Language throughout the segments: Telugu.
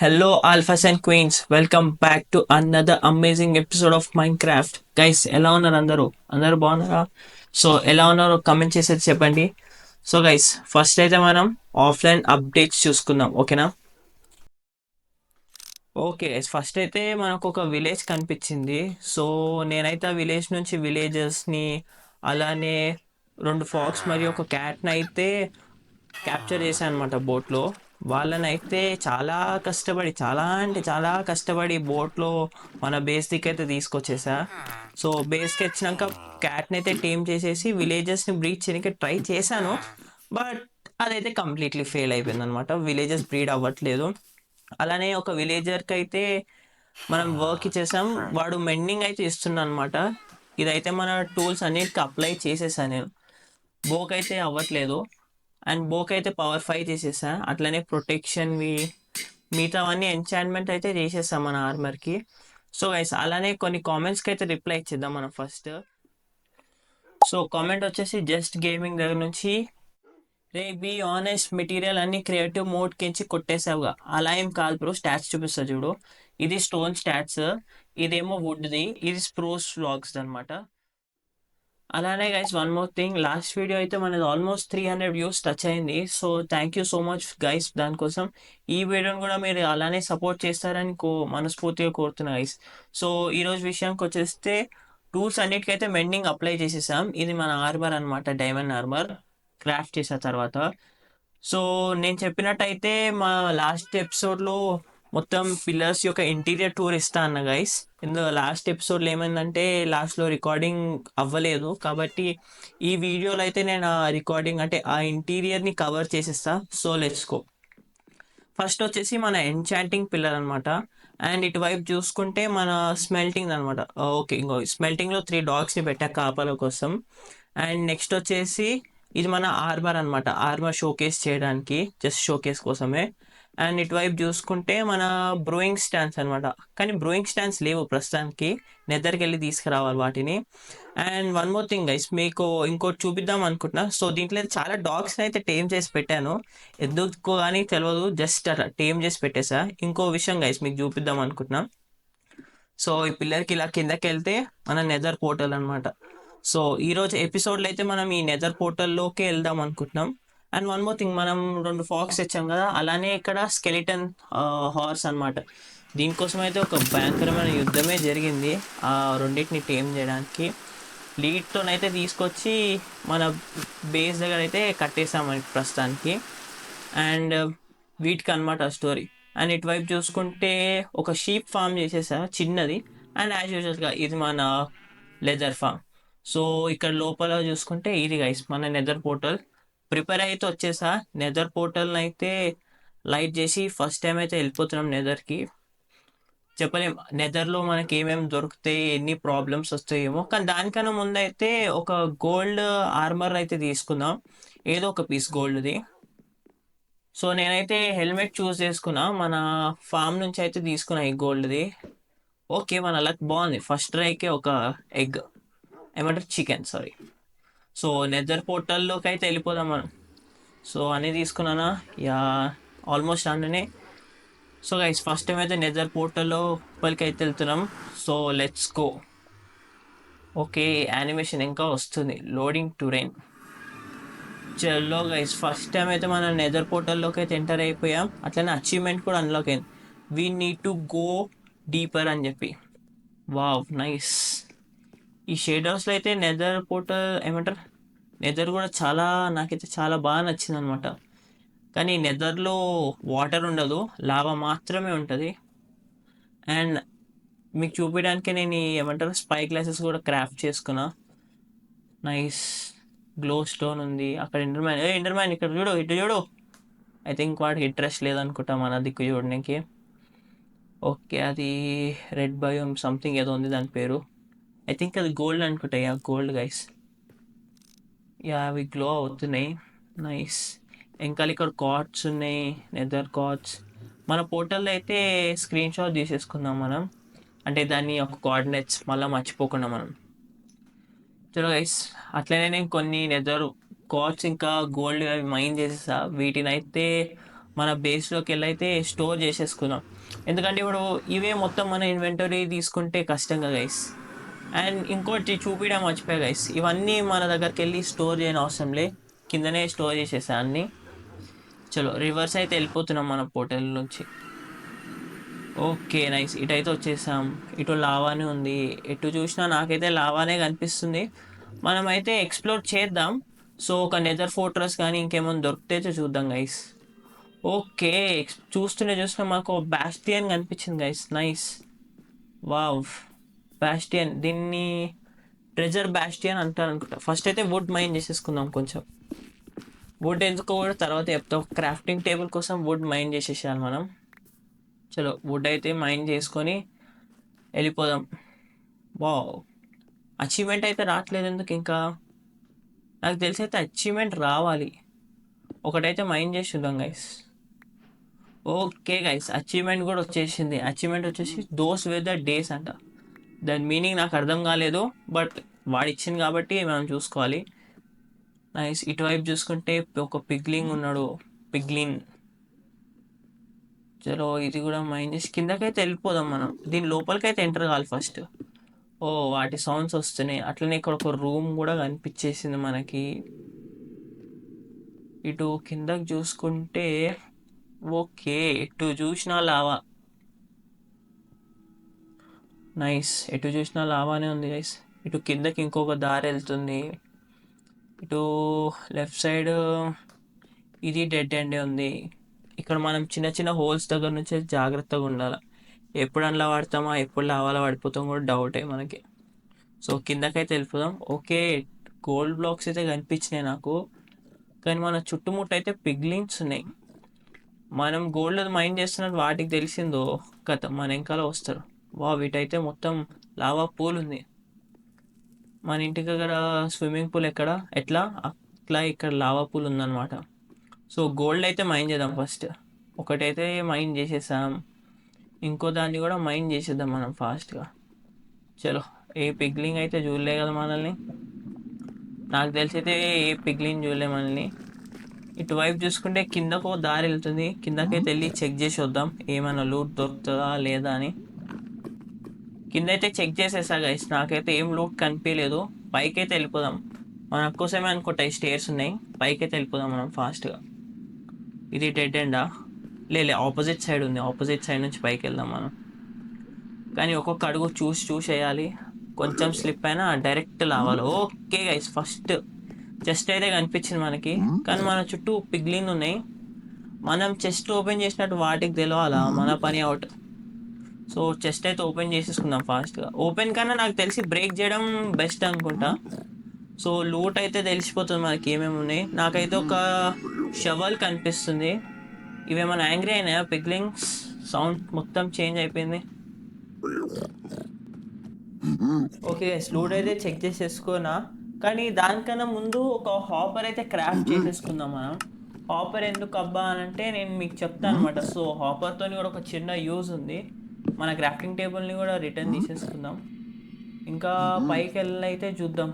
Hello, Alphas and Queens. Welcome back to another amazing episode of Minecraft. Guys, ఎలా ఉన్నారు అందరూ? అందరూ బాగున్నారా? సో ఎలా ఉన్నారో కమెంట్ చేసేది చెప్పండి. సో గైస్, ఫస్ట్ అయితే మనం ఆఫ్లైన్ అప్డేట్స్ చూసుకుందాం, ఓకేనా? ఓకే గైస్, ఫస్ట్ అయితే మనకు ఒక విలేజ్ కనిపించింది. సో నేనైతే ఆ విలేజ్ నుంచి విలేజెస్ని అలానే రెండు ఫాక్స్ మరియు ఒక క్యాట్ని అయితే క్యాప్చర్ చేశాను అనమాట బోట్లో. వాళ్ళనైతే చాలా కష్టపడి, చాలా అంటే చాలా కష్టపడి బోట్లో మన బేస్ దిక్కు అయితే తీసుకొచ్చేసా. సో బేస్కి వచ్చినాక క్యాట్ని అయితే టేమ్ చేసేసి విలేజెస్ని బ్రీడ్ చేయడానికి ట్రై చేశాను. బట్ అదైతే కంప్లీట్లీ ఫెయిల్ అయిపోయింది అనమాట. విలేజెస్ బ్రీడ్ అవ్వట్లేదు. అలానే ఒక విలేజర్కి అయితే మనం వర్క్ ఇచ్చేసాం, వాడు మెండింగ్ అయితే ఇస్తున్నా అనమాట. ఇదైతే మన టూల్స్ అన్నిటికీ అప్లై చేసేసాను నేను. బోక్ అయితే అవ్వట్లేదు. అండ్ బోక్ అయితే పవర్ 5 చేసేసా. అట్లనే ప్రొటెక్షన్వి మిగతావన్నీ ఎంచాన్మెంట్ అయితే చేసేసాం మన ఆర్మర్కి. సో గైస్, అలానే కొన్ని కామెంట్స్కి అయితే రిప్లై ఇచ్చేద్దాం మనం ఫస్ట్. సో కామెంట్ వచ్చేసి జస్ట్ గేమింగ్ దగ్గర నుంచి, రే బీ ఆనెస్ట్, మెటీరియల్ అన్ని క్రియేటివ్ మోడ్ కించి కొట్టేసావుగా. అలా ఏం కాదు బ్రో, స్టాట్స్ చూపిస్తా చూడు. ఇది స్టోన్ స్టాట్స్, ఇదేమో వుడ్ది, ఇది స్ప్రూస్ వ్లాగ్స్ అనమాట. అలానే guys, one more thing, last video అయితే మనది ఆల్మోస్ట్ 300 వ్యూస్ టచ్ అయింది. So thank you so much guys దానికోసం. ఈ వీడియోని కూడా మీరు అలానే సపోర్ట్ చేస్తారని మనస్ఫూర్తిగా కోరుతున్నా గైస్. సో ఈరోజు విషయానికి వచ్చేస్తే టూల్స్ అన్నిటికైతే మెండింగ్ అప్లై చేసేసాం. ఇది మన ఆర్మర్ అనమాట, డైమండ్ ఆర్మర్ క్రాఫ్ట్ చేసిన తర్వాత. సో నేను చెప్పినట్టయితే మా లాస్ట్ ఎపిసోడ్లో మొత్తం పిల్లర్స్ యొక్క ఇంటీరియర్ టూర్ ఇస్తా అన్న గైస్. ఇందులో లాస్ట్ ఎపిసోడ్లో ఏమైందంటే లాస్ట్లో రికార్డింగ్ అవ్వలేదు, కాబట్టి ఈ వీడియోలో అయితే నేను ఆ రికార్డింగ్ అంటే ఆ ఇంటీరియర్ని కవర్ చేసేస్తా. So let's go. ఫస్ట్ వచ్చేసి మన ఎన్చాంటింగ్ పిల్లర్ అనమాట. అండ్ ఇటువైపు చూసుకుంటే మన స్మెల్టింగ్ అనమాట. ఓకే, ఇంకో స్మెల్టింగ్లో 3 డాగ్స్ని పెట్టా కాపల కోసం. అండ్ నెక్స్ట్ వచ్చేసి ఇది మన ఆర్మర్ అనమాట, ఆర్మర్ షోకేస్ చేయడానికి, జస్ట్ షోకేస్ కోసమే. అండ్ ఇటువైపు చూసుకుంటే మన బ్రూయింగ్ స్టాండ్స్ అనమాట. కానీ బ్రూయింగ్ స్టాండ్స్ లేవు ప్రస్తుతానికి, నెదర్కి వెళ్ళి తీసుకురావాలి వాటిని. And one more thing guys, మీకు ఇంకోటి చూపిద్దాం అనుకుంటున్నా. సో దీంట్లో చాలా డాగ్స్ని అయితే టేమ్ చేసి పెట్టాను, ఎందుకో కానీ తెలియదు, జస్ట్ అట్లా టేమ్ చేసి పెట్టేసా. ఇంకో విషయం గైస్ మీకు చూపిద్దాం అనుకుంటున్నా. సో ఈ పిల్లర్కి ఇలా కిందకి వెళ్తే మన నెదర్ పోర్టల్ అనమాట. సో ఈరోజు ఎపిసోడ్లో అయితే మనం ఈ నెదర్ పోర్టల్లోకి వెళ్దాం అనుకుంటున్నాం. అండ్ వన్ మోర్ థింగ్, మనం 2 ఫాక్స్ తెచ్చాం కదా, అలానే ఇక్కడ స్కెలిటన్ హార్స్ అనమాట. దీనికోసం అయితే ఒక భయంకరమైన యుద్ధమే జరిగింది ఆ రెండింటిని టేమ్ చేయడానికి. లీడ్తోనైతే తీసుకొచ్చి మన బేస్ దగ్గర అయితే కట్టేసాం ప్రస్తుతానికి. అండ్ వీటికి అనమాట స్టోరీ. అండ్ ఇటువైపు చూసుకుంటే ఒక షీప్ ఫామ్ చేసేసా చిన్నది. అండ్ యాజ్ యూజువల్గా ఇది మన లెదర్ ఫామ్. సో ఇక్కడ లోపల చూసుకుంటే ఇది గైస్ మన నెదర్ పోర్టల్. ప్రిపేర్ అయితే వచ్చేసా. నెదర్ పోర్టల్ని అయితే లైట్ చేసి ఫస్ట్ టైం అయితే వెళ్ళిపోతున్నాం నెదర్కి. చెప్పలేం నెదర్లో మనకి ఏమేమి దొరుకుతాయి, ఎన్ని ప్రాబ్లమ్స్ వస్తాయేమో. కానీ దానికన్నా ముందు అయితే ఒక గోల్డ్ ఆర్మర్ అయితే తీసుకుందాం, ఏదో ఒక పీస్ గోల్డ్ది. సో నేనైతే హెల్మెట్ చూస్ చేసుకున్నా, మన ఫామ్ నుంచి అయితే తీసుకున్నా ఈ గోల్డ్ది. ఓకే, మన లక్ బాగుంది. ఫస్ట్ ట్రైకే ఒక ఎగ్, ఏమంటారు చికెన్, సారీ. సో నెదర్ పోర్టల్లోకి అయితే వెళ్ళిపోదాం మనం. సో అన్నీ తీసుకున్నానా, యా ఆల్మోస్ట్ అన్నీ. సో గైస్, ఫస్ట్ టైం అయితే నెదర్ పోర్టల్లో లోపలికి అయితే వెళ్తున్నాం. So let's go. Okay, animation ఇంకా వస్తుంది, లోడింగ్ టు రైన్. చలో గైస్, ఫస్ట్ టైం అయితే మనం నెదర్ పోర్టల్లోకి అయితే ఎంటర్ అయిపోయాం. అట్లనే అచీవ్మెంట్ కూడా అన్లాక్ అయింది, we need to go deeper అని చెప్పి. Wow, nice. ఈ షేడర్స్లో అయితే నెదర్ పోర్టల్ ఏమంటారు, నెదర్ కూడా చాలా నాకైతే చాలా బాగా నచ్చింది అనమాట. కానీ నెదర్లో వాటర్ ఉండదు, లావా మాత్రమే ఉంటుంది. అండ్ మీకు చూపించడానికి నేను ఏమంటారు స్పై గ్లాసెస్ కూడా క్రాఫ్ట్ చేసుకున్నా. నైస్. గ్లో స్టోన్ ఉంది అక్కడ. ఇంటర్మ్యాన్ ఇక్కడ చూడు, ఇటు చూడు. ఐ థింక్ వాడికి ఇంట్రెస్ట్ లేదనుకుంటా మన దిక్కు చూడడానికి. ఓకే, అది రెడ్ బయోమ్ సంథింగ్ ఏదో ఉంది దాని పేరు. ఐ థింక్ అది గోల్డ్ అనుకుంటా. యా గోల్డ్ గైస్, యా అవి గ్లో అవుతున్నాయి. నైస్. ఇంకా ఇక్కడ కార్డ్స్ ఉన్నాయి, నెదర్ కార్డ్స్. మన పోర్టల్లో అయితే స్క్రీన్ షాట్ తీసేసుకుందాం మనం, అంటే దాన్ని ఒక కోఆర్డినేట్స్ మళ్ళీ మర్చిపోకుండా మనం. చలో గైస్, అట్లనే నేను కొన్ని నెదర్ కార్డ్స్ ఇంకా గోల్డ్ అవి మైన్ చేసేసా. వీటిని అయితే మన బేస్లోకి వెళ్ళి అయితే స్టోర్ చేసేసుకుందాం. ఎందుకంటే ఇప్పుడు ఇవే మొత్తం మన ఇన్వెంటరీ తీసుకుంటే కష్టంగా గైస్. అండ్ ఇంకోటి చూపించడం మర్చిపోయా గైస్, ఇవన్నీ మన దగ్గరికి వెళ్ళి స్టోర్ చేయని అవసరం లే, కిందనే స్టోర్ చేసేసా అన్నీ. చలో రివర్స్ అయితే వెళ్ళిపోతున్నాం మన పోర్టల్ నుంచి. ఓకే నైస్, ఇటైతే వచ్చేసాం. ఇటు లావానే ఉంది, ఎటు చూసినా నాకైతే లావానే కనిపిస్తుంది. మనమైతే ఎక్స్ప్లోర్ చేద్దాం. సో ఒక నెదర్ ఫోర్ట్రెస్ కానీ ఇంకేమైనా దొరికితే చూద్దాం గైస్. ఓకే, చూస్తున్నా మాకు బాస్టియన్ కనిపించింది గైస్. Nice, wow, Bastian. దీన్ని ట్రెజర్ బాస్టియన్ అంటారు అనుకుంటా. ఫస్ట్ అయితే వుడ్ మైన్ చేసేసుకుందాం కొంచెం. వుడ్ ఎందుకో కూడా తర్వాత చెప్తాం. క్రాఫ్టింగ్ టేబుల్ కోసం వుడ్ మైన్ చేసేసాను మనం. చలో వుడ్ అయితే మైన్ చేసుకొని వెళ్ళిపోదాం. వావ్, అచీవ్మెంట్ అయితే రావట్లేదు ఎందుకు ఇంకా? నాకు తెలిసి అయితే అచీవ్మెంట్ రావాలి. ఒకటైతే మైండ్ చేసి చూద్దాం గైస్. ఓకే గైస్, అచీవ్మెంట్ కూడా వచ్చేసింది. అచీవ్మెంట్ వచ్చేసి దోస్ విత్ ద డేస్ అంట. దాని మీనింగ్ నాకు అర్థం కాలేదు, బట్ వాడు ఇచ్చింది కాబట్టి మనం చూసుకోవాలి. నైస్, ఇటువైపు చూసుకుంటే ఒక పిగ్లింగ్ ఉన్నాడు, పిగ్లిన్. చలో ఇది కూడా మైండ్ చేసి కిందకైతే వెళ్ళిపోదాం మనం. దీని లోపలికైతే ఎంటర్ కావాలి ఫస్ట్. ఓ వాటి సౌండ్స్ వస్తున్నాయి. అట్లనే ఇక్కడ ఒక రూమ్ కూడా కనిపించేసింది మనకి. ఇటు కిందకి చూసుకుంటే ఓకే, ఎటు చూసినా లావా. నైస్, ఎటు చూసినా లావానే ఉంది గైస్. ఇటు కిందకి ఇంకొక దారి వెళ్తుంది. ఇటు లెఫ్ట్ సైడ్ ఇది డెడ్ ఎండే ఉంది. ఇక్కడ మనం చిన్న చిన్న హోల్స్ దగ్గర నుంచి జాగ్రత్తగా ఉండాలి. ఎప్పుడు అందులో పడతామా, ఎప్పుడు లావాలో పడిపోతాం కూడా డౌటే మనకి. సో కిందకైతే వెళ్ళిపోదాం. ఓకే, గోల్డ్ బ్లాక్స్ అయితే కనిపించినాయి నాకు, కానీ మన చుట్టుముట్టు అయితే పిగ్లిన్స్ ఉన్నాయి. మనం గోల్డ్ మైండ్ చేస్తున్నట్టు వాటికి తెలిసిందో కథ మన వెనకాల వస్తారు. వా, వీటైతే మొత్తం లావా పూల్ ఉంది. మన ఇంటికి దగ్గర స్విమ్మింగ్ పూల్ ఎట్లా అట్లా ఇక్కడ లావా పూల్ ఉందన్నమాట. సో గోల్డ్ అయితే మైండ్ చేద్దాం ఫస్ట్. ఒకటైతే మైండ్ చేసేసాం, ఇంకో దాన్ని కూడా మైండ్ చేసేద్దాం మనం ఫాస్ట్గా. చలో, ఏ పిగ్లింగ్ అయితే చూడలే కదా మనల్ని. నాకు తెలిసి అయితే ఏ పిగ్లింగ్ చూడలే మనల్ని. ఇటువైపు చూసుకుంటే కిందకు దారి వెళ్తుంది. కిందకైతే వెళ్ళి చెక్ చేసి వద్దాం ఏమైనా లూట్ దొరుకుతుందా లేదా అని. కింద అయితే చెక్ చేసేసా గైస్, నాకైతే ఏం లూట్ కనిపించలేదు. పైకి అయితే వెళ్ళిపోదాం. మన కోసమే అనుకుంటా ఈ స్టేర్స్ ఉన్నాయి. పైకి అయితే వెళ్ళిపోదాం మనం ఫాస్ట్గా. ఇది డెడ్ ఎండా? లే, ఆపోజిట్ సైడ్ ఉంది. ఆపోజిట్ సైడ్ నుంచి పైకి వెళ్దాం మనం. కానీ ఒక్కొక్క అడుగు చూసి వేయాలి. కొంచెం స్లిప్ అయినా డైరెక్ట్ లావాలి. ఓకే గైస్, ఫస్ట్ చెస్ట్ అయితే కనిపించింది మనకి, కానీ మన చుట్టూ పిగ్లిన్ ఉన్నాయి. మనం చెస్ట్ ఓపెన్ చేసినట్టు వాటికి తెలియాలా, మన పని అవుట్. సో చెస్ట్ అయితే ఓపెన్ చేసేసుకుందాం ఫాస్ట్గా. ఓపెన్ కన్నా నాకు తెలిసి బ్రేక్ చేయడం బెస్ట్ అనుకుంటా. సో లూట్ అయితే తెలిసిపోతుంది మనకి ఏమేమి ఉన్నాయి. నాకైతే ఒక షవల్ కనిపిస్తుంది. ఇవేమైనా యాంగ్రీ అయినాయా పిగ్లింగ్స్? సౌండ్ మొత్తం చేంజ్ అయిపోయింది. ఓకే గైస్, లూట్ అయితే చెక్ చేసేసుకున్నా, కానీ దానికన్నా ముందు ఒక హాపర్ అయితే క్రాఫ్ట్ చేసేసుకుందాం మనం. హాపర్ ఎందుకు అబ్బా అని అంటే నేను మీకు చెప్తాను అనమాట. సో హాపర్తో కూడా ఒక చిన్న యూజ్ ఉంది. మన క్రాఫ్టింగ్ టేబుల్ని కూడా రిటర్న్ తీసేసుకుందాం. ఇంకా పైకి వెళ్ళి అయితే చూద్దాం.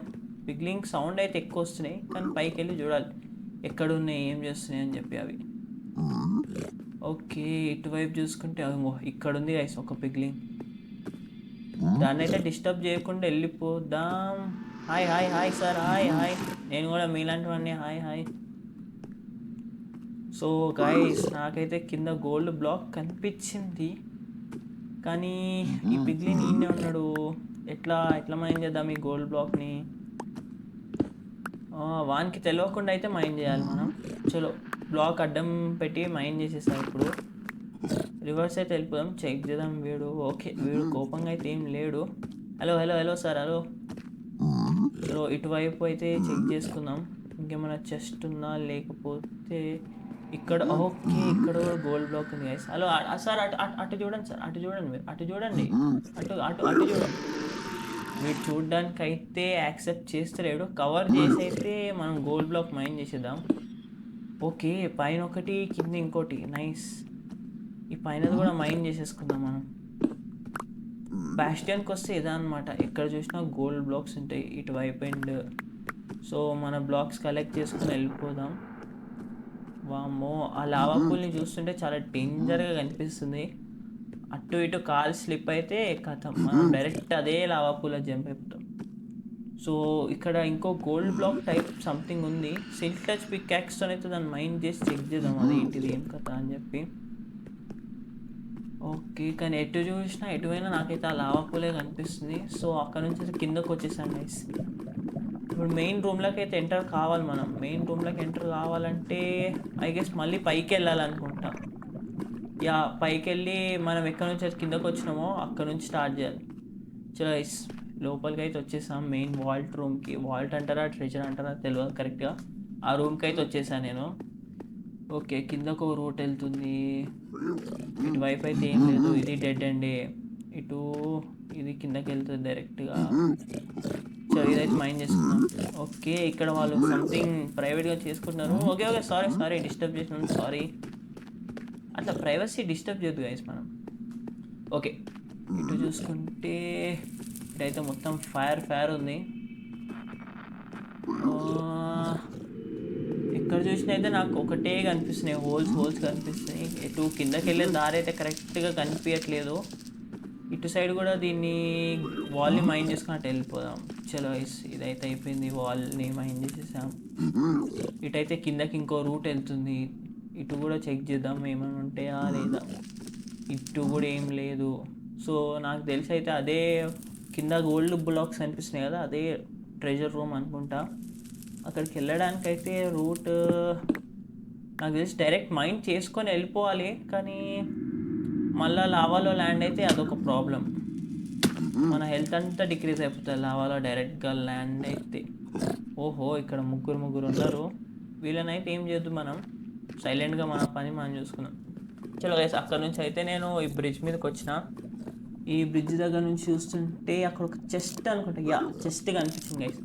పిగ్లింగ్ సౌండ్ అయితే ఎక్కువ వస్తున్నాయి, కానీ పైకి వెళ్ళి చూడాలి ఎక్కడున్నాయి, ఏం చేస్తున్నాయి అని చెప్పి అవి. ఓకే, ఇటువైపు చూసుకుంటే ఇక్కడ ఉంది గైస్ ఒక పిగ్లింగ్. దాన్ని అయితే డిస్టర్బ్ చేయకుండా వెళ్ళిపోదాం. Hi hi hi sir, hi hi. నేను కూడా మీలాంటివన్నీ హాయ్ హాయ్. సో గైస్, నాకైతే కింద గోల్డ్ బ్లాక్ కనిపించింది, కానీ ఈ పిగ్లిన్ ఈయనే ఉన్నాడు. ఎట్లా మైండ్ చేద్దాం ఈ గోల్డ్ బ్లాక్ని? వానికి తెలియకుండా అయితే మైండ్ చేయాలి మనం. చలో, బ్లాక్ అడ్డం పెట్టి మైండ్ చేసేసాం. ఇప్పుడు రివర్స్ అయితే వెళ్ళిపోదాం, చెక్ చేద్దాం. ఓకే, వీడు కోపంగా అయితే ఏం లేడు. Hello sir, hello. సో ఇటువైపు అయితే చెక్ చేసుకుందాం ఇంకేమైనా చెస్ట్ ఉందా, లేకపోతే ఇక్కడ. ఓకే, ఇక్కడ కూడా గోల్డ్ బ్లాక్ ఉంది గైస్. హలో సార్, అటు చూడండి సార్, అటు చూడండి మీరు, అటు చూడండి, అటు చూడండి. వీడు చూడడానికి అయితే యాక్సెప్ట్ చేస్తలేడు. కవర్ చేసి అయితే మనం గోల్డ్ బ్లాక్ మైండ్ చేసేద్దాం. ఓకే, పైన ఒకటి కింద ఇంకోటి. నైస్, ఈ పైనది కూడా మైండ్ చేసేసుకుందాం మనం. బాస్టియన్కి వస్తే ఇదా అనమాట, ఎక్కడ చూసినా గోల్డ్ బ్లాక్స్ ఉంటాయి ఇటువైపు. అండ్ సో మన బ్లాక్స్ కలెక్ట్ చేసుకుని వెళ్ళిపోదాం. వామ్మో, ఆ లావా పూల్ని చూస్తుంటే చాలా డేంజర్గా కనిపిస్తుంది. అటు ఇటు కాలు స్లిప్ అయితే కథం, మనం డైరెక్ట్ అదే లావా పూల జంప్ అయిపోతాం. సో ఇక్కడ ఇంకో గోల్డ్ బ్లాక్ టైప్ సంథింగ్ ఉంది. సిల్క్ టచ్ పికాక్స్తో అయితే దాన్ని మైండ్ చేసి చెక్ చేద్దాం అది ఏంటిది ఏం కథ అని చెప్పి. ఓకే, కానీ ఎటు చూసినా ఎటువైనా నాకైతే ఆ లావా పూలే కనిపిస్తుంది. సో అక్కడ నుంచి అయితే కిందకు వచ్చేసాను గైస్. ఇప్పుడు మెయిన్ రూమ్లోకి అయితే ఎంటర్ కావాలి మనం. మెయిన్ రూమ్లోకి ఎంటర్ కావాలంటే ఐ గెస్ మళ్ళీ పైకి వెళ్ళాలనుకుంటా. యా, పైకి వెళ్ళి మనం ఎక్కడి నుంచి అయితే కిందకు వచ్చినామో అక్కడ నుంచి స్టార్ట్ చేయాలి. చలో గైస్, లోపలికి అయితే వచ్చేసాం మెయిన్ వాల్ట్ రూమ్కి. వాల్ట్ అంటారా ట్రెజర్ అంటారా తెలియదు కరెక్ట్గా. ఆ రూమ్కి అయితే వచ్చేసాను నేను. ఓకే, కిందకు రూట్ వెళ్తుంది. ఇటువైపు అయితే ఏం లేదు, ఇది డెడ్ అండి. ఇటు ఇది కిందకి వెళ్తుంది డైరెక్ట్గా. సో ఇదైతే మైండ్ చేసుకున్నాం. ఓకే, ఇక్కడ వాళ్ళు సంథింగ్ ప్రైవేట్గా చేసుకుంటున్నారు. ఓకే ఓకే, సారీ డిస్టర్బ్ చేసినాను, సారీ. అట్లా ప్రైవసీ డిస్టర్బ్ చేయొద్దు గైస్ మనం. ఓకే, ఇటు చూసుకుంటే ఇటైతే మొత్తం ఫైర్ ఉంది. ఎక్కడ చూసినా అయితే నాకు ఒకటే కనిపిస్తున్నాయి, హోల్స్ కనిపిస్తున్నాయి. ఎటు కిందకి వెళ్ళే దారి అయితే కరెక్ట్గా కనిపించట్లేదు. ఇటు సైడ్ కూడా దీన్ని వాల్ని మైండ్ చేసుకున్నట్టు వెళ్ళిపోదాం. చలో ఇదైతే అయిపోయింది, వాల్ని మైండ్ చేసేసాం. ఇటైతే కిందకి ఇంకో రూట్ వెళ్తుంది. ఇటు కూడా చెక్ చేద్దాం ఏమైనా ఉంటాయా లేదా. ఇటు కూడా ఏం లేదు. సో నాకు తెలిసి అయితే అదే కింద గోల్డ్ బ్లాక్స్ అనిపిస్తున్నాయి కదా, అదే ట్రెజర్ రూమ్ అనుకుంటా. అక్కడికి వెళ్ళడానికైతే రూట్ నాకు తెలిసి డైరెక్ట్ మైండ్ చేసుకొని వెళ్ళిపోవాలి. కానీ మళ్ళీ లావాలో ల్యాండ్ అయితే అదొక ప్రాబ్లం. మన హెల్త్ అంతా డిక్రీజ్ అయిపోతుంది లావాలో డైరెక్ట్గా ల్యాండ్ అయితే. ఓహో, ఇక్కడ ముగ్గురు ఉన్నారు. వీళ్ళనైతే ఏం చేద్దు, మనం సైలెంట్గా మన పని మనం చూసుకున్నాం. చలో గైస్, అక్కడ నుంచి అయితే నేను ఈ బ్రిడ్జ్ మీదకి వచ్చిన. ఈ బ్రిడ్జ్ దగ్గర నుంచి చూస్తుంటే అక్కడ ఒక చెస్ట్ అనుకుంటా, యా చెస్ట్ కనిపించింది గైస్.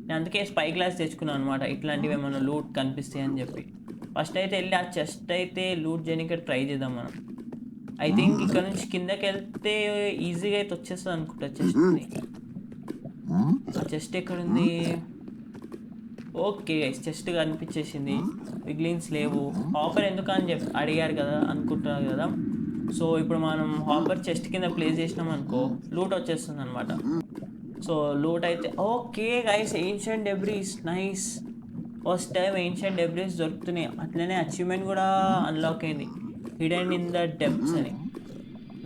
నేను అందుకే స్పై గ్లాస్ తెచ్చుకున్నాను అనమాట, ఇట్లాంటివి ఏమైనా లూట్ కనిపిస్తాయి అని చెప్పి. ఫస్ట్ అయితే వెళ్ళి ఆ చెస్ట్ అయితే లూట్ చేయడానికి ట్రై చేద్దాం మనం. ఐ థింక్ ఇక్కడ నుంచి కిందకి వెళ్తే ఈజీగా అయితే వచ్చేస్తుంది అనుకుంటా చెస్ట్ని. ఆ చెస్ట్ ఎక్కడుంది? ఓకే గైస్, చెస్ట్ కనిపించేసింది. పిగ్లిన్స్ లేవు. హాపర్ ఎందుకు అని చెప్పి అడిగారు కదా, అనుకుంటున్నారు కదా. సో ఇప్పుడు మనం హాపర్ చెస్ట్ కింద ప్లేస్ చేసినాం అనుకో, లూట్ వచ్చేస్తుంది అనమాట. సో లూట్ అయితే okay guys, ancient debris nice. First time ancient debris దొరుకుతున్నాయి. అట్లనే అచీవ్మెంట్ కూడా అన్లాక్ అయింది, హిడెన్ ఇన్ ద డెప్త్స్ అని.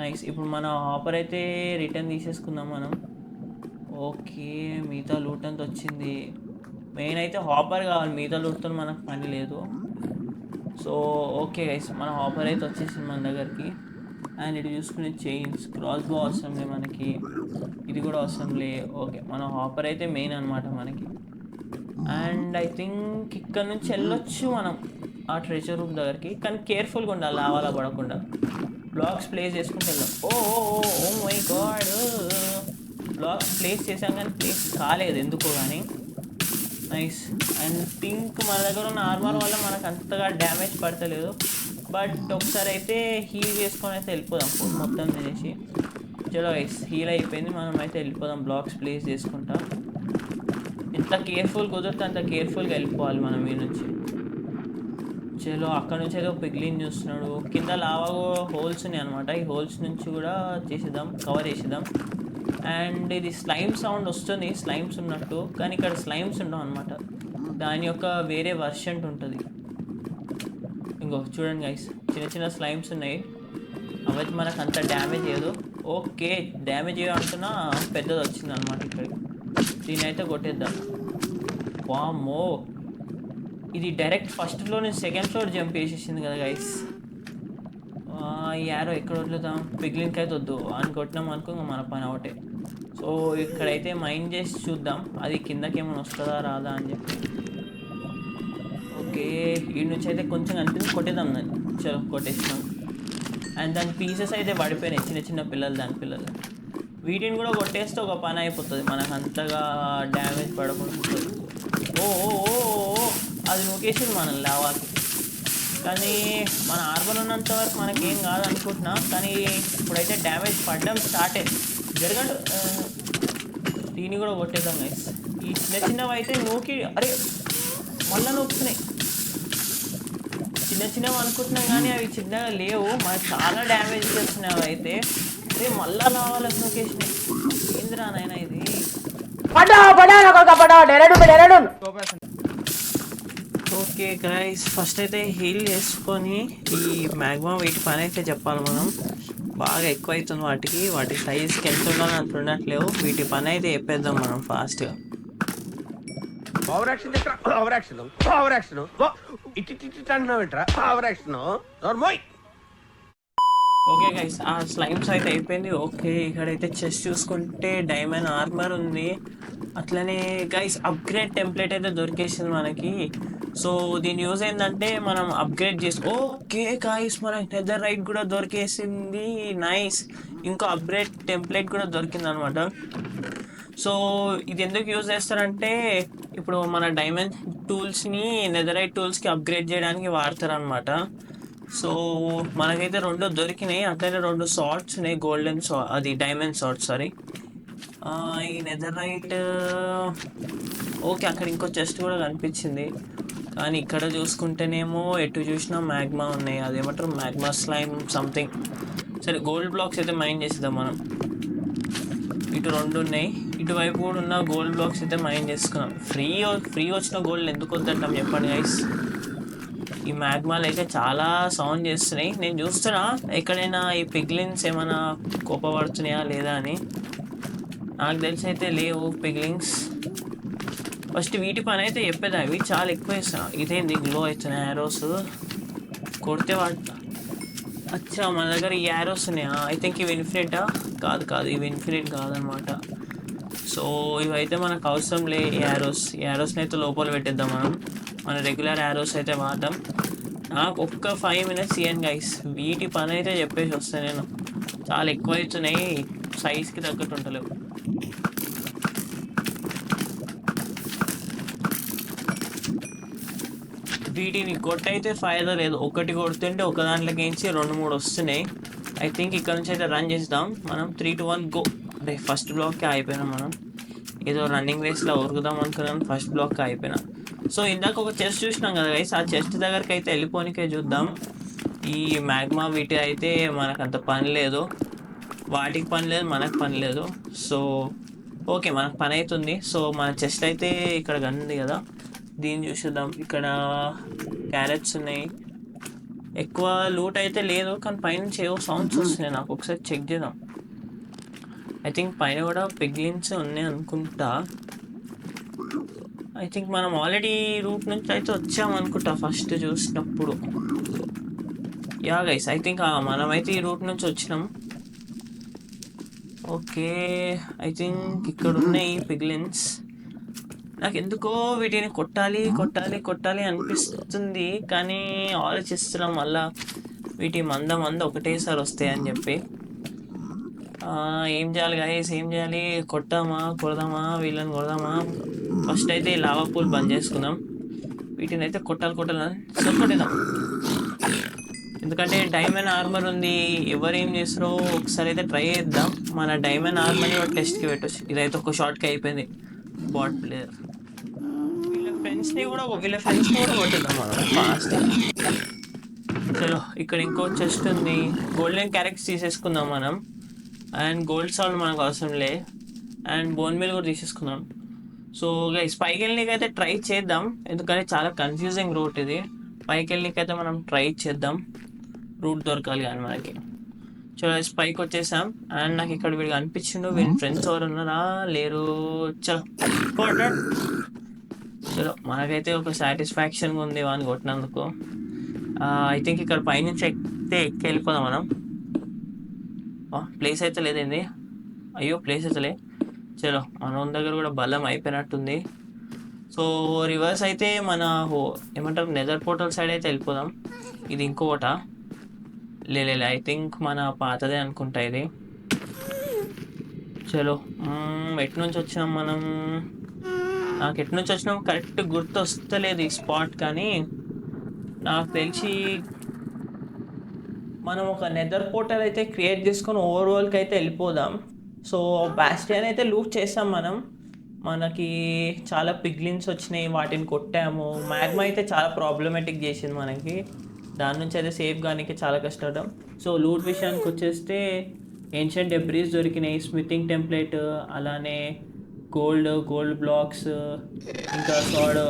నైస్. ఇప్పుడు మన హాపర్ అయితే రిటర్న్ తీసేసుకుందాం మనం. ఓకే, మిగతా లూట్ అంతా వచ్చింది. మెయిన్ అయితే హాపర్ కావాలి, మిగతా లూట్తో మనకు పని లేదు. సో ఓకే గైస్, మన హాపర్ అయితే వచ్చేసింది మన దగ్గరికి. అండ్ ఇటు చూసుకునే చైన్స్, క్రాస్ బో అవసరంలే మనకి, ఇది కూడా అవసరంలే. ఓకే, మన హాపర్ అయితే మెయిన్ అనమాట మనకి. అండ్ ఐ థింక్ ఇక్కడ నుంచి వెళ్ళొచ్చు మనం ఆ ట్రెజర్ రూమ్ దగ్గరికి. కానీ కేర్ఫుల్గా ఉండాలి, లావాలా పడకుండా. బ్లాక్స్ ప్లేస్ చేసుకుంటూ వెళ్దాం. Oh my god, blocks place చేసాం కానీ ప్లేస్ కాలేదు ఎందుకో కానీ. నైస్. అండ్ థింక్ మన దగ్గర ఉన్న ఆర్మర్ వల్ల మనకు అంతగా డ్యామేజ్ పడతలేదు. బట్ ఒకసారి అయితే హీల్ చేసుకొని అయితే వెళ్ళిపోదాం మొత్తం తినేసి. చలో గైస్, హీల్ అయిపోయింది, మనం అయితే వెళ్ళిపోదాం బ్లాక్స్ ప్లేస్ చేసుకుంటాం. ఎంత కేర్ఫుల్ కుదిరితే అంత కేర్ఫుల్గా వెళ్ళిపోవాలి మనం ఈ నుంచి. చలో, అక్కడ నుంచి అయితే పిగ్లిన్ చూస్తున్నాడు. కింద లావా హోల్స్ ఉన్నాయి అనమాట, ఈ హోల్స్ నుంచి కూడా చేసేద్దాం, కవర్ చేసేద్దాం. అండ్ ఇది స్లైమ్ సౌండ్ వస్తుంది, స్లైమ్స్ ఉన్నట్టు, కానీ ఇక్కడ స్లైమ్స్ ఉండవు అనమాట. దాని యొక్క వేరే వర్షన్ ఉంటుంది. ఇంకో చూడండి గైస్, చిన్న స్లైమ్స్ ఉన్నాయి. అవైతే మనకు అంత డ్యామేజ్ చేయదు. ఓకే, డ్యామేజ్ అంటున్నా పెద్దది వచ్చింది అనమాట ఇక్కడికి. దీని అయితే కొట్టేద్దాం. వామ్మో, ఇది డైరెక్ట్ ఫస్ట్ ఫ్లోర్ నుంచి సెకండ్ ఫ్లోర్ జంప్ చేసేసింది కదా గైస్. ఈ యారో ఎక్కడ వదులుతాం? పిగ్లిన్కి అయితే వద్దు అని కొట్టినాం అనుకో, మన పని ఒకటే. సో ఇక్కడైతే మైండ్ చేసి చూద్దాం అది కిందకి ఏమైనా వస్తుందా రాదా అని చెప్పి. ఓకే, ఈ నుంచి అయితే కొంచెం కనిపించి కొట్టేద్దాం దాన్ని. చలో, కొట్టేసినాం. అండ్ దాని పీసెస్ అయితే పడిపోయినాయి, చిన్న పిల్లలు, దాని పిల్లలు. వీటిని కూడా కొట్టేస్తే ఒక పని అయిపోతుంది, మనకు అంతగా డ్యామేజ్ పడకుండా ఉంటుంది. ఓ అది నూకేసింది మనం లావాకి. కానీ మన ఆర్మర్ ఉన్నంత వరకు మనకేం కాదనుకుంటున్నా. కానీ ఇప్పుడైతే డ్యామేజ్ పడడం స్టార్ట్ అయింది. జరగండు, దీన్ని కూడా కొట్టేద్దాం గైస్. ఈ చిన్నవి అయితే నూకి, అరే మళ్ళీ నూకుతున్నాయి. చిన్నవి అనుకుంటున్నాం కానీ అవి చిన్నగా లేవు, మనకు చాలా డ్యామేజ్ చేస్తున్నాయి అవి అయితే. అదే మళ్ళా రావాలి లొకేషన్, ఏందిరా నాయన ఇది. ఓకే గైస్, ఫస్ట్ అయితే హీల్ చేసుకొని ఈ మ్యాగ్మా వీటి పని అయితే చెప్పాలి మనం. బాగా ఎక్కువ అవుతుంది వాటి సైజ్కి ఎంత ఉండాలని అంత ఉండట్లేవు. వీటి పని అయితే చెప్పేద్దాం మనం ఫాస్ట్గా. ఓకే గైస్, ఆ స్లైమ్స్ అయితే అయిపోయింది. ఓకే, ఇక్కడైతే చెస్ట్ చూసుకుంటే డైమండ్ ఆర్మర్ ఉంది. అట్లనే గైస్ అప్గ్రేడ్ టెంప్లెట్ అయితే దొరికేసింది మనకి. సో దీని యూజ్ ఏంటంటే మనం అప్గ్రేడ్ ఓకే గైస్, మనకి నెదర్ రైట్ కూడా దొరికేసింది. నైస్, ఇంకో అప్గ్రేడ్ టెంప్లెట్ కూడా దొరికింది అనమాట. సో ఇది ఎందుకు యూజ్ చేస్తారంటే ఇప్పుడు మన డైమండ్ టూల్స్ని నెదరైట్ టూల్స్కి అప్గ్రేడ్ చేయడానికి వాడతారనమాట. సో మనకైతే 2 దొరికినాయి. అట్లనే 2 షార్ట్స్ ఉన్నాయి, గోల్డెన్ అది డైమండ్ షార్ట్, సారీ. ఈ నెదరైట్ ఓకే, అక్కడ ఇంకో చెస్ట్ కూడా కనిపించింది. కానీ ఇక్కడ చూసుకుంటేనేమో ఎటు చూసినా మ్యాగ్మా ఉన్నాయి, అదేమంటారు మ్యాగ్మా స్లైమ్ సంథింగ్. సరే, గోల్డ్ బ్లాక్స్ అయితే మైన్ చేసేద్దాం మనం. ఇటు 2 ఉన్నాయి, ఇటువైపు కూడా ఉన్న గోల్డ్ బ్లాక్స్ అయితే మైన్ చేసుకున్నాం. ఫ్రీ వచ్చిన గోల్డ్ ఎందుకు వద్దంటాం చెప్పండి గైస్. ఈ మ్యాగ్మాలు అయితే చాలా సౌండ్ చేస్తున్నాయి. నేను చూస్తున్నా ఎక్కడైనా ఈ పిగ్లిన్స్ ఏమైనా కోపపడుతున్నాయా లేదా అని. నాకు తెలిసి అయితే లేవు పిగ్లిన్స్. ఫస్ట్ వీటి పని అయితే చెప్పేదా, ఇవి చాలా ఎక్కువ వేస్తున్నా. ఇదేంది గ్లో అవుతున్నాయి యారోస్ కొడితే అచ్చా, మన దగ్గర ఈ యారోస్ ఉన్నాయా? ఐ థింక్ ఇవి ఇన్ఫినిటా? కాదు, ఇవి ఇన్ఫినిట్ కాదనమాట. సో ఇవైతే మనకు అవసరం లే. యారోస్ని అయితే లోపల పెట్టేద్దాం మనం. మన రెగ్యులర్ యారోస్ అయితే వాడదాం. నాకు ఒక్క 5 minutes ఇవ్వండి గైస్, వీటి పని అయితే చెప్పేసి వస్తాను నేను. చాలా ఎక్కువ అవుతున్నాయి, సైజ్కి తగ్గట్టు ఉంటలేవు. వీటిని కొట్టయితే ఫైదా లేదు. ఒకటి కొడుతుంటే ఒక దాంట్లోకి వేయించి 2-3 వస్తున్నాయి. ఐ థింక్ ఇక్కడ నుంచి అయితే రన్ చేద్దాం మనం. 3, 2, 1 గో. అంటే ఫస్ట్ బ్లాక్కి అయిపోయినాం మనం. ఏదో రన్నింగ్ రేస్లో ఉరుకుదాం అనుకున్నాను, ఫస్ట్ బ్లాక్కి అయిపోయినా. సో ఇందాక ఒక చెస్ట్ చూసినాం కదా గైస్, ఆ చెస్ట్ దగ్గరికి అయితే వెళ్ళిపోనికే చూద్దాం. ఈ మ్యాగ్మా వీటి అయితే మనకు అంత పని లేదు, వాటికి పని లేదు, మనకు పని లేదు. సో ఓకే, మనకు పని అవుతుంది. సో మన చెస్ట్ అయితే ఇక్కడ ఉంది కదా, దీన్ని చూసేద్దాం. ఇక్కడ క్యారెట్స్ ఉన్నాయి. ఎక్కువ లూట్ అయితే లేదు, కానీ పైనుంచి ఏవో సౌండ్స్ వస్తున్నాయి నాకు. ఒకసారి చెక్ చేద్దాం. ఐ థింక్ పైన కూడా పిగ్లిన్స్ ఉన్నాయి అనుకుంటా. ఐ థింక్ మనం ఆల్రెడీ రూట్ నుంచి అయితే వచ్చామనుకుంటా ఫస్ట్ చూసినప్పుడు. యా గైస్, ఐ థింక్ మనమైతే ఈ రూట్ నుంచి వచ్చినాం. ఓకే, ఐ థింక్ ఇక్కడ ఉన్నాయి పిగ్లిన్స్. నాకు ఎందుకో వీటిని కొట్టాలి అనిపిస్తుంది, కానీ ఆలోచిస్తున్నాం మళ్ళా వీటి మంద ఒకటేసారి వస్తాయని చెప్పి. ఏం చేయాలి గైస్, ఏం చేయాలి? కొడదామా వీళ్ళని కొడదామా? ఫస్ట్ అయితే ఈ లావా పూల్ బంద్ చేసుకుందాం. వీటిని అయితే కొట్టాలని కొట్టేద్దాం. ఎందుకంటే డైమండ్ ఆర్మర్ ఉంది, ఎవరేం చేస్తారో ఒకసారి అయితే ట్రై చేద్దాం. మన డైమండ్ ఆర్మర్ని ఒక టెస్ట్కి పెట్టచ్చు. ఇదైతే ఒక షార్ట్కి అయిపోయింది. బాట్ ప్లేయర్ వీళ్ళ ఫ్రెండ్స్ని కూడా కొట్టేద్దాం మనం ఫాస్ట్. చలో, ఇక్కడ ఇంకో చెస్ట్ ఉంది. గోల్డెన్ క్యారెట్స్ తీసేసుకుందాం మనం. అండ్ గోల్డ్ సాల్ట్ మనకు అవసరం లే. అండ్ బోన్ మీల్ కూడా తీసేసుకుందాం. సో గైస్, పైకి వెళ్ళినకైతే ట్రై చేద్దాం, ఎందుకంటే చాలా కన్ఫ్యూజింగ్ రూట్ ఇది. పైకి వెళ్ళినకైతే మనం ట్రై చేద్దాం, రూట్ దొరకాలి కానీ మనకి. చలో పైకి వచ్చేసాం. అండ్ నాకు ఇక్కడ వీడికి అనిపించిండు, వీళ్ళ ఫ్రెండ్స్ ఎవరు ఉన్నారా? లేరు. చలో మనకైతే ఒక సాటిస్ఫాక్షన్గా ఉంది వాడిని కొట్టినందుకు. ఐ థింక్ ఇక్కడ పైనుంచి ఎక్కి వెళ్ళిపోదాం మనం. ప్లేస్ అయితే లేదండి, అయ్యో ప్లేస్ అయితే లే. చలో, మన దగ్గర కూడా బలం అయిపోయినట్టుంది. సో రివర్స్ అయితే మన ఏమంటారు నెదర్ పోర్టల్ సైడ్ అయితే వెళ్ళిపోదాం. ఇది ఇంకోట లే, ఐ థింక్ మన పాతదే అనుకుంటా ఇది. చలో, ఎటు నుంచి వచ్చినాం మనం? నాకు ఎటు నుంచి వచ్చినాం కరెక్ట్ గుర్తు వస్తలేదు ఈ స్పాట్, కానీ నాకు తెలిసి మనం ఒక నెదర్ పోర్టల్ అయితే క్రియేట్ చేసుకొని ఓవర్ఆల్కి అయితే వెళ్ళిపోదాం. సో బాస్టియన్ అయితే లూట్ చేసాం మనం. మనకి చాలా పిగ్లిన్స్ వచ్చినాయి, వాటిని కొట్టాము. మ్యాగ్మా అయితే చాలా ప్రాబ్లమేటిక్ చేసింది మనకి. దాని నుంచి అయితే సేఫ్ కానీ చాలా కష్టపడ్డాం. సో లూట్ విషయానికి వచ్చేస్తే ఏన్షియంట్ డెబ్రీస్ దొరికినాయి, స్మిథింగ్ టెంప్లెట్, అలానే గోల్డ్ బ్లాక్స్, ఇంకా సాడ్,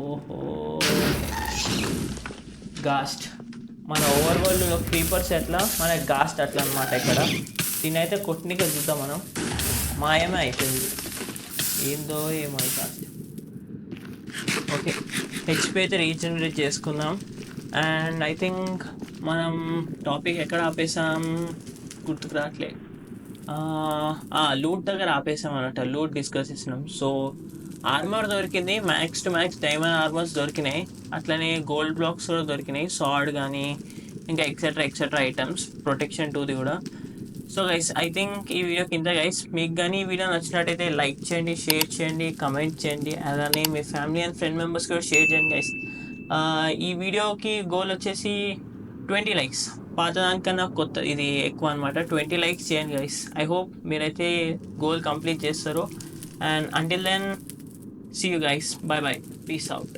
ఓహో గాస్ట్. మన ఓవర్ వరల్డ్లో క్రీపర్స్ ఎట్లా, మన గాస్ట్ అట్లా అనమాట. ఇక్కడ దీన్ని అయితే కొట్టినీకి చూద్దాం మనం. మాయమే అయిపోయింది, ఏందో ఏమో గాస్ట్. ఓకే, హెచ్పి అయితే రీజనరేట్ చేసుకుందాం. అండ్ ఐ థింక్ మనం టాపిక్ ఎక్కడ ఆపేసాం గుర్తుకు రావట్లే. లూట్ దగ్గర ఆపేసాం అన్నట్టు, లూట్ డిస్కస్ చేసినాం. సో ఆర్మర్ దొరికింది, max to max diamond armours దొరికినాయి, అట్లనే గోల్డ్ బ్లాక్స్ కూడా దొరికినాయి, సాడ్ కానీ ఇంకా ఎక్సెట్రా ఐటమ్స్, ప్రొటెక్షన్ 2ది కూడా. సో గైస్ ఐ థింక్ ఈ వీడియో కింద గైస్ మీకు కానీ ఈ వీడియో నచ్చినట్టయితే లైక్ చేయండి, షేర్ చేయండి, కమెంట్ చేయండి, అలానే మీ ఫ్యామిలీ అండ్ ఫ్రెండ్ మెంబర్స్ కూడా షేర్ చేయండి గైస్. ఈ వీడియోకి గోల్ వచ్చేసి 20 లైక్స్, పాత దానికన్నా కొత్త ఇది ఎక్కువ అనమాట. 20 లైక్స్ చేయండి గైస్. ఐ హోప్ మీరైతే గోల్ కంప్లీట్ చేస్తారు. And until then, see you guys, bye bye, peace out.